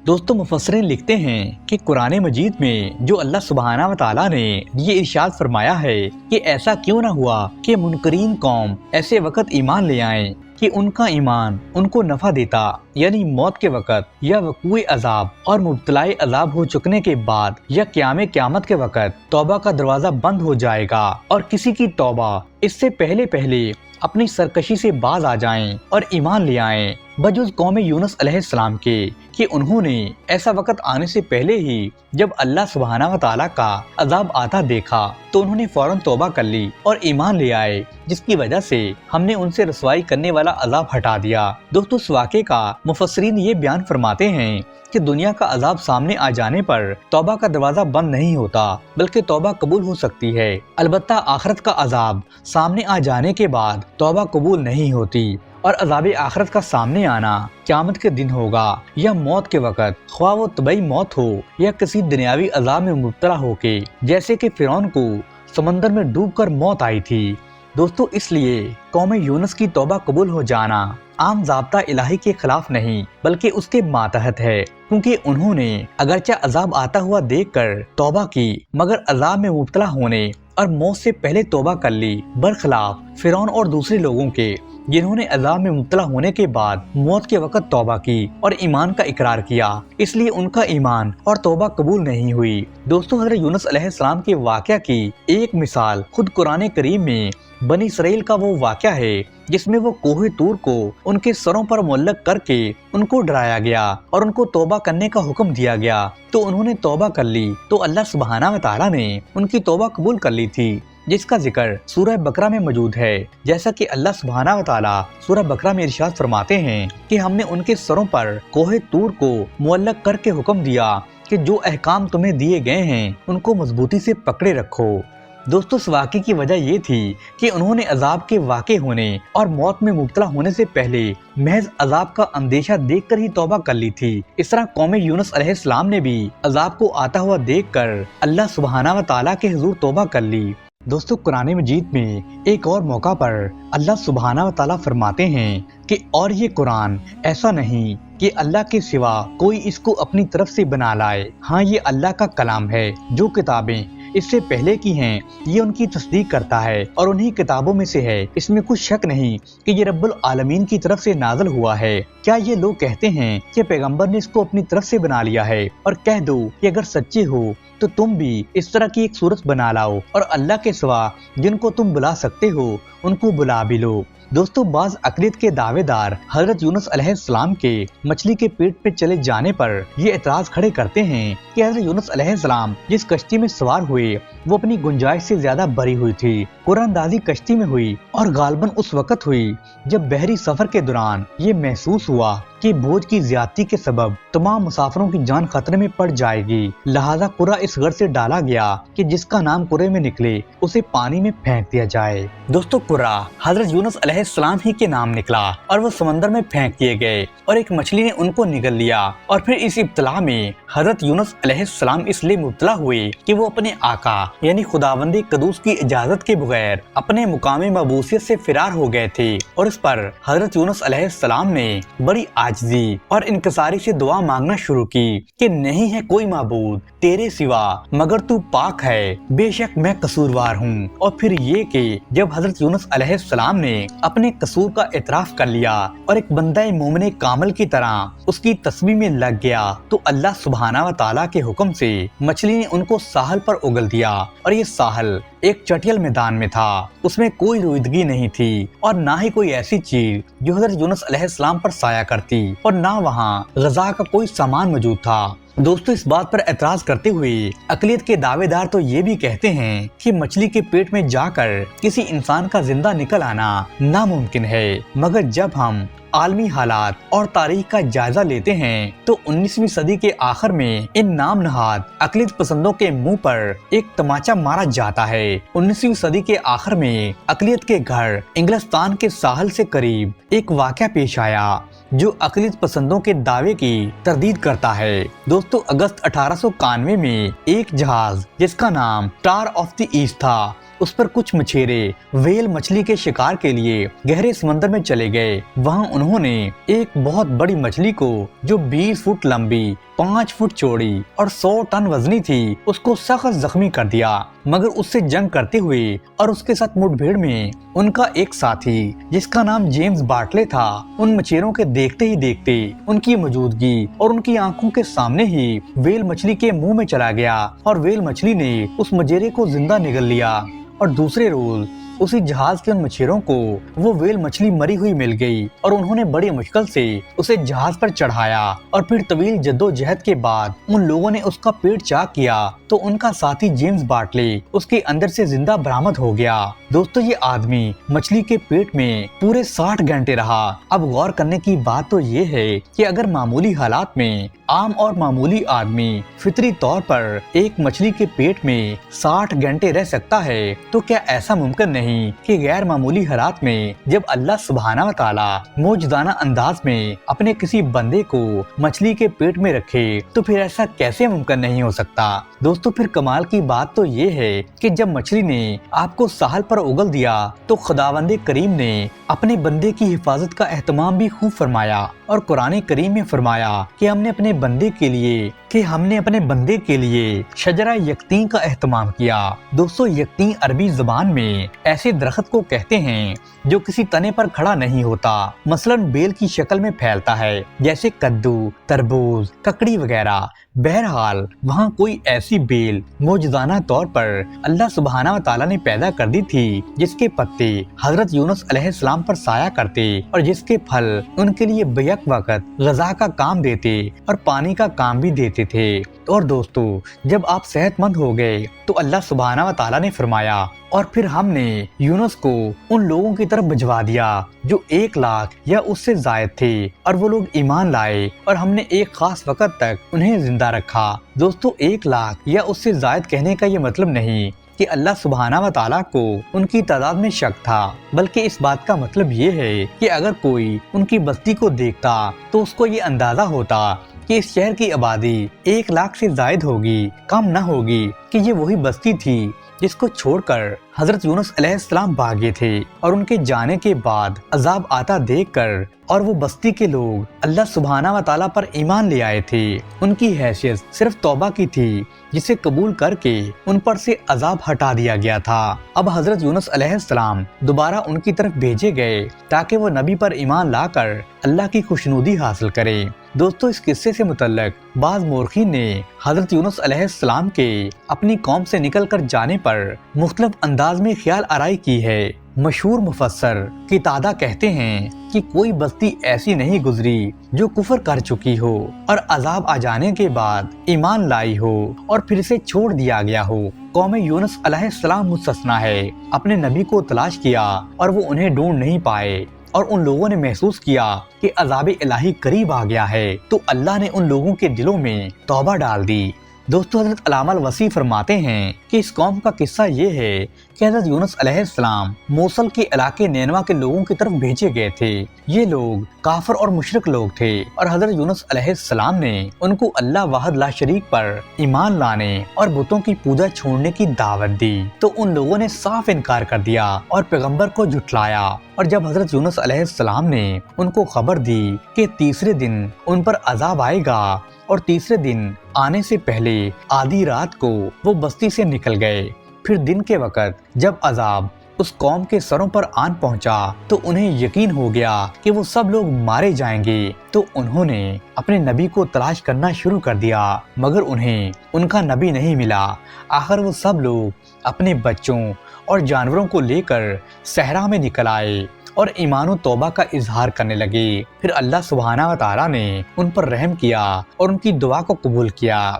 A: دوستو مفسرین لکھتے ہیں کہ قرآن مجید میں جو اللہ سبحانہ و تعالیٰ نے یہ ارشاد فرمایا ہے کہ ایسا کیوں نہ ہوا کہ منکرین قوم ایسے وقت ایمان لے آئیں کہ ان کا ایمان ان کو نفع دیتا، یعنی موت کے وقت یا وقوع عذاب اور مبتلا عذاب ہو چکنے کے بعد یا قیامت کے وقت توبہ کا دروازہ بند ہو جائے گا، اور کسی کی توبہ اس سے پہلے اپنی سرکشی سے باز آ جائیں اور ایمان لے آئیں، بجز قوم یونس علیہ السلام کے کہ انہوں نے ایسا وقت آنے سے پہلے ہی جب اللہ سبحانہ و تعالیٰ کا عذاب آتا دیکھا تو انہوں نے فوراً توبہ کر لی اور ایمان لے آئے، جس کی وجہ سے ہم نے ان سے رسوائی کرنے والا عذاب ہٹا دیا۔ دوستو اس واقعے کا مفسرین یہ بیان فرماتے ہیں کہ دنیا کا عذاب سامنے آ جانے پر توبہ کا دروازہ بند نہیں ہوتا بلکہ توبہ قبول ہو سکتی ہے، البتہ آخرت کا عذاب سامنے آ جانے کے بعد توبہ قبول نہیں ہوتی، اور عذاب آخرت کا سامنے آنا قیامت کے دن ہوگا یا موت کے وقت، خواہ وہ طبعی موت ہو یا کسی دنیاوی عذاب میں مبتلا ہو کے، جیسے کہ فرعون کو سمندر میں ڈوب کر موت آئی تھی۔ دوستو اس لیے قوم یونس کی توبہ قبول ہو جانا عام ضابطہ الہی کے خلاف نہیں بلکہ اس کے ماتحت ہے، کیونکہ انہوں نے اگرچہ عذاب آتا ہوا دیکھ کر توبہ کی مگر عذاب میں مبتلا ہونے اور موت سے پہلے توبہ کر لی، برخلاف فرعون اور دوسرے لوگوں کے جنہوں نے عذاب میں مبتلا ہونے کے بعد موت کے وقت توبہ کی اور ایمان کا اقرار کیا، اس لیے ان کا ایمان اور توبہ قبول نہیں ہوئی۔ دوستو حضرت یونس علیہ السلام کے واقعہ کی ایک مثال خود قرآن کریم میں بنی اسرائیل کا وہ واقعہ ہے जिसमें वो कोहे तूर को उनके सरों पर मुअल्लक करके उनको डराया गया और उनको तौबा करने का हुक्म दिया गया। तो उन्होंने तौबा कर ली तो अल्लाह सुब्हानहू व तआला ने उनकी तौबा कबूल कर ली थी, जिसका जिक्र सूरह बकरा में मौजूद है। जैसा कि अल्लाह सुब्हानहू व तआला सूरह बकरा में इरशाद फरमाते हैं कि हमने उनके सरों पर कोहे तूर को मुअल्लक करके हुक्म दिया कि जो अहकाम तुम्हें दिए गए हैं उनको मजबूती से पकड़े रखो। दोस्तों, इस वाक़े की वजह ये थी कि उन्होंने अजाब के वाक़े होने और मौत में मुब्तला होने से पहले महज अजाब का अंदेशा देखकर ही तौबा कर ली थी। इस तरह कौम यूनुस अलैहिस्सलाम ने भी अजाब को आता हुआ देखकर अल्लाह सुब्हानहू व तआला के हुजूर तौबा कर ली। दोस्तों, कुरान मजीद में एक और मौका पर अल्लाह सुब्हानहू व तआला फरमाते हैं कि और ये कुरान ऐसा नहीं कि अल्लाह के सिवा कोई इसको अपनी तरफ से बना लाए। हाँ, ये अल्लाह का कलाम है। जो किताबें इससे पहले की हैं ये उनकी तस्दीक करता है और उन्हीं किताबों में से है। इसमें कुछ शक नहीं कि ये रब्बुल आलमीन की तरफ से नाज़िल हुआ है। क्या ये लोग कहते हैं कि पैगंबर ने इसको अपनी तरफ से बना लिया है? और कह दो कि अगर सच्चे हो तो तुम भी इस तरह की एक सूरत बना लाओ और अल्लाह के सिवा जिनको तुम बुला सकते हो उनको बुला भी लो। दोस्तों, बाज अक़लियत के दावेदार हजरत यूनुस अलैहिस्सलाम के मछली के पेट पे चले जाने पर ये एतराज खड़े करते हैं कि हजरत यूनुस अलैहिस्सलाम जिस कश्ती में सवार हुए वो अपनी गुंजाइश से ज्यादा भरी हुई थी। कुरानदाजी कश्ती में हुई और गालबन उस वक्त हुई जब बहरी सफर के दौरान ये महसूस हुआ कि बोझ की ज्यादती के सबब तमाम मुसाफिरों की जान खतरे में पड़ जाएगी। लिहाजा कुरा इस घर से डाला गया कि जिसका नाम कुरे में निकले उसे पानी में फेंक दिया जाए। दोस्तों, कुरा हजरत यूनुस अलैहिस्सलाम ही के नाम निकला और वो समंदर में फेंक दिए गए और एक मछली ने उनको निगल लिया। और फिर इस इब्तला में हजरत यूनुस अलैहिस्सलाम इसलिए मुब्तला हुए कि वो अपने आका यानी खुदावंद कदूस की इजाजत के बगैर अपने मुकामी मबूसियत से फिरार हो गए थे। और इस पर हजरत यूनुस अलैहिस्सलाम ने बड़ी आजिज़ी और इनकसारी से दुआ मांगना शुरू की कि नहीं है कोई माबूद तेरे सिवा मगर तू पाक है, बेशक मैं कसूरवार हूँ। और फिर ये कि जब हजरत यूनुस अलैहिस्सलाम ने अपने कसूर का एतराफ कर लिया और एक बंदा मोमिन कामिल की तरह उसकी तस्बीह में लग गया तो अल्लाह सुब्हानहू व तआला के हुक्म से मछली ने उनको साहल पर उगल दिया। और ये साहल एक चटियल मैदान में था, उसमें कोई रुईदगी नहीं थी और ना ही कोई ऐसी चीज जो हजरत यूनुस अलैहिस्सलाम पर साया करती और ना वहाँ ग़िज़ा का कोई सामान मौजूद था। दोस्तों, इस बात पर एतराज करते हुए अक़लियत के दावेदार तो ये भी कहते हैं कि मछली के पेट में जाकर किसी इंसान का जिंदा निकल आना नामुमकिन है। मगर जब हम आलमी हालात और तारीख का जायजा लेते हैं तो 19वीं सदी के आखिर में इन नाम नहाद अक़लियत पसंदों के मुंह पर एक तमाचा मारा जाता है। 19वीं सदी के आखिर में अक़लियत के घर इंग्लिस्तान के साहल से करीब एक वाक़या पेश आया जो अक़लियत पसंदों के दावे की तरदीद करता है। दोस्तों, अगस्त 1891 में एक जहाज जिसका नाम स्टार ऑफ द ईस्ट था उस पर कुछ मछेरे व्हेल मछली के शिकार के लिए गहरे समंदर में चले गए। वहां उन्होंने एक बहुत बड़ी मछली को जो 20 फुट लंबी, 5 फुट चौड़ी और 100 टन वजनी थी उसको सख्त जख्मी कर दिया। मगर उससे जंग करते हुए और उसके साथ मुठभेड़ में उनका एक साथी जिसका नाम जेम्स बार्टले था उन मछेरों के देखते ही देखते उनकी मौजूदगी और उनकी आंखों के सामने ही व्हेल मछली के मुंह में चला गया और व्हेल मछली ने उस मछेरे को जिंदा निगल लिया। और दूसरे रोज उसी जहाज के उन मछेरों को वो व्हेल मछली मरी हुई मिल गई और उन्होंने बड़ी मुश्किल से उसे जहाज पर चढ़ाया और फिर तवील जद्दोजहद के बाद उन लोगों ने उसका पेट चाक किया तो उनका साथी जेम्स बार्टले उसके अंदर से जिंदा बरामद हो गया। दोस्तों, ये आदमी मछली के पेट में पूरे 60 घंटे रहा। अब गौर करने की बात तो ये है कि अगर मामूली हालात में आम और मामूली आदमी फितरी तौर पर एक मछली के पेट में 60 घंटे रह सकता है तो क्या ऐसा मुमकिन नहीं कि गैर मामूली हालात में जब अल्लाह सुब्हानहू व तआला मौजूदाना अंदाज में अपने किसी बंदे को मछली के पेट में रखे तो फिर ऐसा कैसे मुमकिन नहीं हो सकता। दोस्तों, फिर कमाल की बात तो ये है कि जब मछली ने आपको साहल पर उगल दिया तो खुदावंद करीम ने अपने बंदे की हिफाजत का एहतमाम भी खूब फरमाया और कुरान करीम में फरमाया कि हमने अपने बंदे के लिए
B: کہ ہم نے اپنے بندے کے لیے شجرہ یقطین کا اہتمام کیا۔ دوستو یقطین عربی زبان میں ایسے درخت کو کہتے ہیں جو کسی تنے پر کھڑا نہیں ہوتا، مثلاً بیل کی شکل میں پھیلتا ہے جیسے کدو، تربوز، ککڑی وغیرہ۔ بہرحال وہاں کوئی ایسی بیل معجزانہ طور پر اللہ سبحانہ و تعالیٰ نے پیدا کر دی تھی جس کے پتے حضرت یونس علیہ السلام پر سایہ کرتے اور جس کے پھل ان کے لیے بیک وقت غذا کا کام دیتے اور پانی کا کام بھی دیتے تھے۔ اور دوستو جب آپ صحت مند ہو گئے تو اللہ سبحانہ و تعالیٰ نے فرمایا اور پھر ہم نے یونس کو ان لوگوں کی طرف بھجوا دیا جو 1,00,000 یا اس سے زائد تھے اور وہ لوگ ایمان لائے اور ہم نے ایک خاص وقت تک انہیں زندہ رکھا۔ دوستو 1,00,000 یا اس سے زائد کہنے کا یہ مطلب نہیں کہ اللہ سبحانہ و تعالیٰ کو ان کی تعداد میں شک تھا، بلکہ اس بات کا مطلب یہ ہے کہ اگر کوئی ان کی بستی کو دیکھتا تو اس کو یہ اندازہ ہوتا کہ اس شہر کی آبادی 1,00,000 سے زائد ہوگی، کم نہ ہوگی، کہ یہ وہی بستی تھی جس کو چھوڑ کر حضرت یونس علیہ السلام بھاگے تھے اور ان کے جانے کے بعد عذاب آتا دیکھ کر اور وہ بستی کے لوگ اللہ سبحانہ و تعالیٰ پر ایمان لے آئے تھے۔ ان کی حیثیت صرف توبہ کی تھی جسے قبول کر کے ان پر سے عذاب ہٹا دیا گیا تھا۔ اب حضرت یونس علیہ السلام دوبارہ ان کی طرف بھیجے گئے تاکہ وہ نبی پر ایمان لا کر اللہ کی خوشنودی حاصل کریں۔ دوستو اس قصے سے متعلق بعض مورخین نے حضرت یونس علیہ السلام کے اپنی قوم سے نکل کر جانے پر مختلف انداز میں خیال آرائی کی ہے۔ مشہور مفسر قتادہ کہتے ہیں کہ کوئی بستی ایسی نہیں گزری جو کفر کر چکی ہو اور عذاب آ جانے کے بعد ایمان لائی ہو اور پھر سے چھوڑ دیا گیا ہو۔ قوم یونس علیہ السلام مستثنا ہے۔ اپنے نبی کو تلاش کیا اور وہ انہیں ڈھونڈ نہیں پائے اور ان لوگوں نے محسوس کیا کہ عذاب الہی قریب آ گیا ہے تو اللہ نے ان لوگوں کے دلوں میں توبہ ڈال دی۔ دوستو حضرت علامہ الوصی فرماتے ہیں کہ اس قوم کا قصہ یہ ہے کہ حضرت یونس علیہ السلام موصل کے علاقے نینوا کے لوگوں کی طرف بھیجے گئے تھے۔ یہ لوگ کافر اور مشرک لوگ تھے اور حضرت یونس علیہ السلام نے ان کو اللہ واحد لا شریک پر ایمان لانے اور بتوں کی پوجا چھوڑنے کی دعوت دی تو ان لوگوں نے صاف انکار کر دیا اور پیغمبر کو جھٹلایا۔ اور جب حضرت یونس علیہ السلام نے ان کو خبر دی کہ تیسرے دن ان پر عذاب آئے گا اور تیسرے دن آنے سے پہلے آدھی رات کو وہ بستی سے نکل گئے، پھر دن کے وقت جب عذاب اس قوم کے سروں پر آن پہنچا تو انہیں یقین ہو گیا کہ وہ سب لوگ مارے جائیں گے تو انہوں نے اپنے نبی کو تلاش کرنا شروع کر دیا مگر انہیں ان کا نبی نہیں ملا۔ آخر وہ سب لوگ اپنے بچوں اور جانوروں کو لے کر صحرا میں نکل آئے اور ایمان و توبہ کا اظہار کرنے لگے۔ پھر اللہ سبحانہ و تعالیٰ نے ان پر رحم کیا اور ان کی دعا کو قبول کیا۔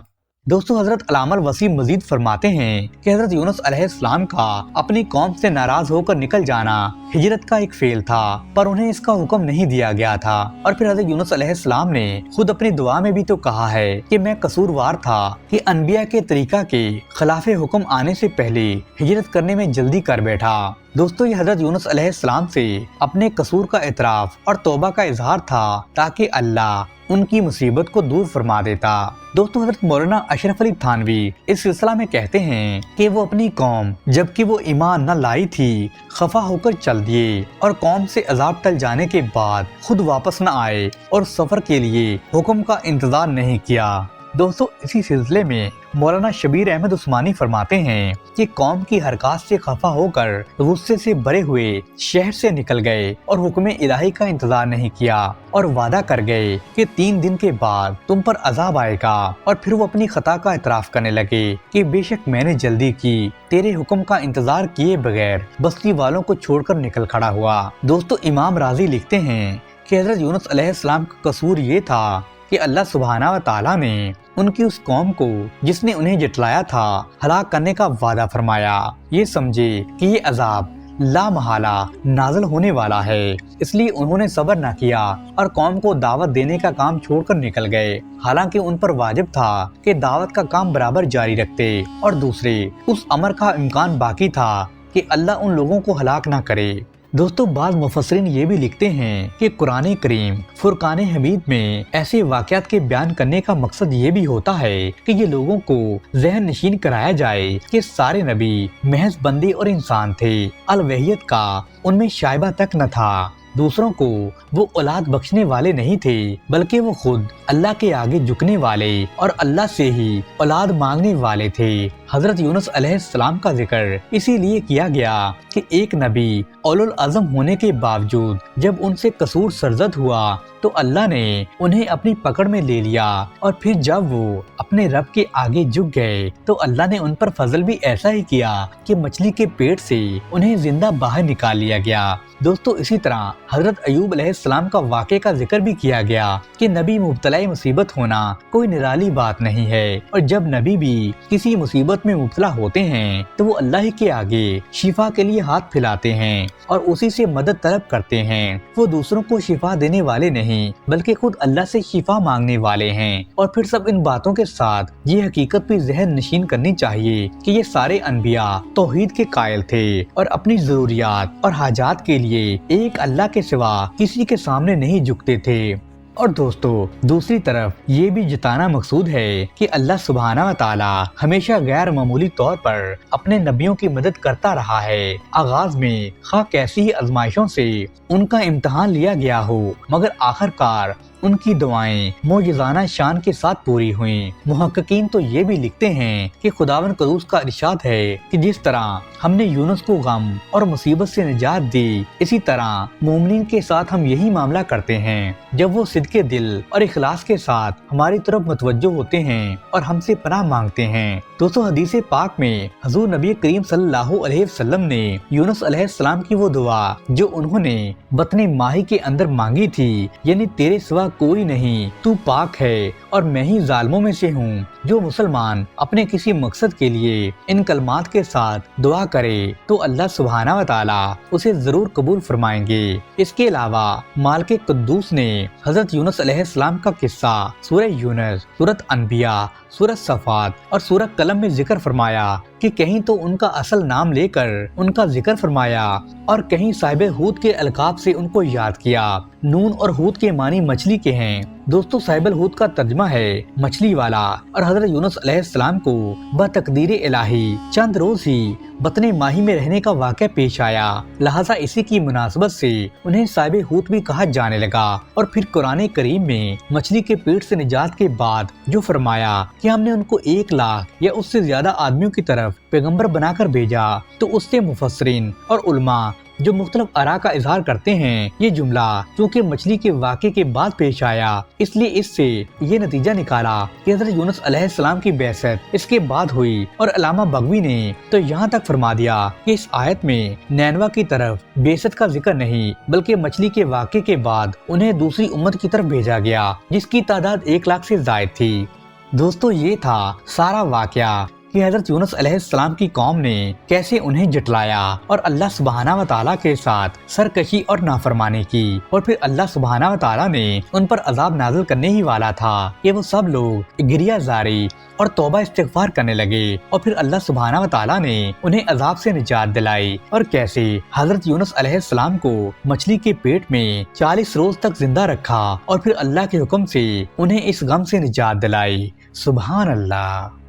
B: دوستو حضرت علامہ الوصی مزید فرماتے ہیں کہ حضرت یونس علیہ السلام کا اپنی قوم سے ناراض ہو کر نکل جانا ہجرت کا ایک فعل تھا پر انہیں اس کا حکم نہیں دیا گیا تھا، اور پھر حضرت یونس علیہ السلام نے خود اپنی دعا میں بھی تو کہا ہے کہ میں قصوروار تھا کہ انبیاء کے طریقہ کے خلاف حکم آنے سے پہلے ہجرت کرنے میں جلدی کر بیٹھا۔ دوستو یہ حضرت یونس علیہ السلام سے اپنے قصور کا اعتراف اور توبہ کا اظہار تھا تاکہ اللہ ان کی مصیبت کو دور فرما دیتا۔ دوستو حضرت مولانا اشرف علی تھانوی اس سلسلہ میں کہتے ہیں کہ وہ اپنی قوم جبکہ وہ ایمان نہ لائی تھی خفا ہو کر چل دیے اور قوم سے عذاب ٹل جانے کے بعد خود واپس نہ آئے اور سفر کے لیے حکم کا انتظار نہیں کیا۔ دوستو اسی سلسلے میں مولانا شبیر احمد عثمانی فرماتے ہیں کہ قوم کی حرکات سے خفا ہو کر غصے سے بھرے ہوئے شہر سے نکل گئے اور حکم الہی کا انتظار نہیں کیا اور وعدہ کر گئے کہ 3 دن کے بعد تم پر عذاب آئے گا، اور پھر وہ اپنی خطا کا اعتراف کرنے لگے کہ بے شک میں نے جلدی کی، تیرے حکم کا انتظار کیے بغیر بستی والوں کو چھوڑ کر نکل کھڑا ہوا۔ دوستو امام راضی لکھتے ہیں کہ حضرت یونس علیہ السلام کا قصور یہ تھا کہ اللہ سبحانہ و تعالیٰ نے ان کی اس قوم کو جس نے انہیں جٹلایا تھا ہلاک کرنے کا وعدہ فرمایا، یہ سمجھے کہ یہ عذاب لا محالہ نازل ہونے والا ہے، اس لیے انہوں نے صبر نہ کیا اور قوم کو دعوت دینے کا کام چھوڑ کر نکل گئے، حالانکہ ان پر واجب تھا کہ دعوت کا کام برابر جاری رکھتے، اور دوسرے اس امر کا امکان باقی تھا کہ اللہ ان لوگوں کو ہلاک نہ کرے۔ دوستو بعض مفسرین یہ بھی لکھتے ہیں کہ قرآن کریم فرقان حمید میں ایسے واقعات کے بیان کرنے کا مقصد یہ بھی ہوتا ہے کہ یہ لوگوں کو ذہن نشین کرایا جائے کہ سارے نبی محض بندے اور انسان تھے، الوحیت کا ان میں شائبہ تک نہ تھا۔ दूसरों को वो औलाद बख्शने वाले नहीं थे, बल्कि वो खुद अल्लाह के आगे झुकने वाले और अल्लाह से ही औलाद मांगने वाले थे। हजरत यूनुस अलैहिस्सलाम का जिक्र इसीलिए किया गया कि एक नबी औलुल अज़म होने के बावजूद जब उनसे कसूर सरजद हुआ तो अल्लाह ने उन्हें अपनी पकड़ में ले लिया, और फिर जब वो अपने रब के आगे झुक गए तो अल्लाह ने उन पर फजल भी ऐसा ही किया कि मछली के पेट से उन्हें जिंदा बाहर निकाल लिया गया। दोस्तों, इसी तरह हजरत अयूब अलैहिस्सलाम का वाक़े का जिक्र भी किया गया कि नबी मुब्तला मुसीबत होना कोई निराली बात नहीं है, और जब नबी भी किसी मुसीबत में मुब्तला होते हैं तो वो अल्लाह ही के आगे शिफा के लिए हाथ फैलाते हैं और उसी से मदद तलब करते हैं। वो दूसरों को शिफा देने वाले नहीं बल्कि खुद अल्लाह से शिफा मांगने वाले हैं। और फिर सब इन बातों के साथ ये हकीकत भी जहन नशीन करनी चाहिए कि ये सारे अनबिया तौहीद के कायल थे और अपनी जरूरियात और हाजात के लिए एक अल्लाह के सिवा किसी के सामने नहीं झुकते थे। और दोस्तों, दूसरी तरफ ये भी जताना मकसूद है कि अल्लाह सुब्हाना व तआला हमेशा गैर मामूली तौर पर अपने नबियों की मदद करता रहा है। आगाज में खा कैसी ही आजमाइशों से उनका इम्तिहान लिया गया हो, मगर आखिरकार उनकी दुआएं मोजिज़ाना शान के साथ पूरी हुई। मुहक्किकीन तो ये भी लिखते हैं कि खुदावंद क़ुद्दूस का इरशाद है कि जिस तरह हमने यूनुस को गम और मुसीबत से निजात दी, इसी तरह मोमिनीन के साथ हम यही मामला करते हैं जब वो सिद्के दिल और इखलास के साथ हमारी तरफ मुतवज्जो होते हैं और हमसे पनाह मांगते हैं। दोस्तों, हदीस पाक में हुज़ूर नबी करीम सल्लल्लाहु अलैहि वसल्लम ने यूनुस अलैहिस्सलाम की वो दुआ जो उन्होंने बतने माही के अंदर मांगी थी, यानी तेरे सिवा कोई नहीं, तू पाक है और मैं ही जालिमों में से हूँ। जो मुसलमान अपने किसी मकसद के लिए इन कलमात के साथ दुआ करे तो अल्लाह सुब्हाना व तआला उसे जरूर कबूल फरमाएंगे। इसके अलावा मालिक कुद्दूस ने हजरत यूनुस अलैहिस्सलाम का किस्सा सूरह यूनुस, सूरत अनबिया, सूरत सफात और सूरत कलम में जिक्र फरमाया कि कहीं तो उनका असल नाम लेकर उनका जिक्र फरमाया और कहीं साहिब हूद के अलकाब से उनको याद किया। नून और हूद के मानी मछली के हैं। दोस्तों, साहिब हूद का तर्जमा है मछली वाला, और हजरत यूनुस अलैहिस्सलाम को बतकदीर इलाही चंद रोज ही बतने माही में रहने का वाक़या पेश आया, लिहाजा इसी की मुनासबत से उन्हें साहिब हूद भी कहा जाने लगा। और फिर कुरान करीम में मछली के पेट से निजात के बाद जो फरमाया कि हमने उनको 1 लाख या उससे ज्यादा आदमियों की तरफ पैगंबर बनाकर भेजा, तो उससे मुफस्सिरीन और उलमा जो मुख्तलिफ आरा का इजहार करते हैं, ये जुमला चूँकि मछली के वाक़े के बाद पेश आया, इसलिए इससे ये नतीजा निकाला कि हज़रत यूनुस अलैहिस्सलाम की बेअसत इसके बाद हुई। और अल्लामा बगवी ने तो यहाँ तक फरमा दिया कि इस आयत में नैनवा की तरफ बेअसत का जिक्र नहीं, बल्कि मछली के वाक़े के बाद उन्हें दूसरी उम्मत की तरफ भेजा गया जिसकी तादाद 1 लाख से ज़ायद थी। दोस्तों, ये था सारा वाक़या कि हजरत यूनुस अलैहिस्सलाम की कौम ने कैसे उन्हें जटलाया और अल्लाह सुब्हाना व तआला के साथ सरकशी और नाफरमानी की, और फिर अल्लाह सुब्हाना व तआला ने उन पर अजाब नाज़िल करने ही वाला था कि वो सब लोग गिरिया जारी और तौबा इस्तिग़फ़ार करने लगे, और फिर अल्लाह सुब्हाना व तआला ने उन्हें अजाब से निजात दिलाई। और कैसे हजरत यूनुस अलैहिस्सलाम को मछली के पेट में 40 रोज तक जिंदा रखा और फिर अल्लाह के हुक्म से उन्हें इस गम से निजात दिलाई। सुभान अल्लाह।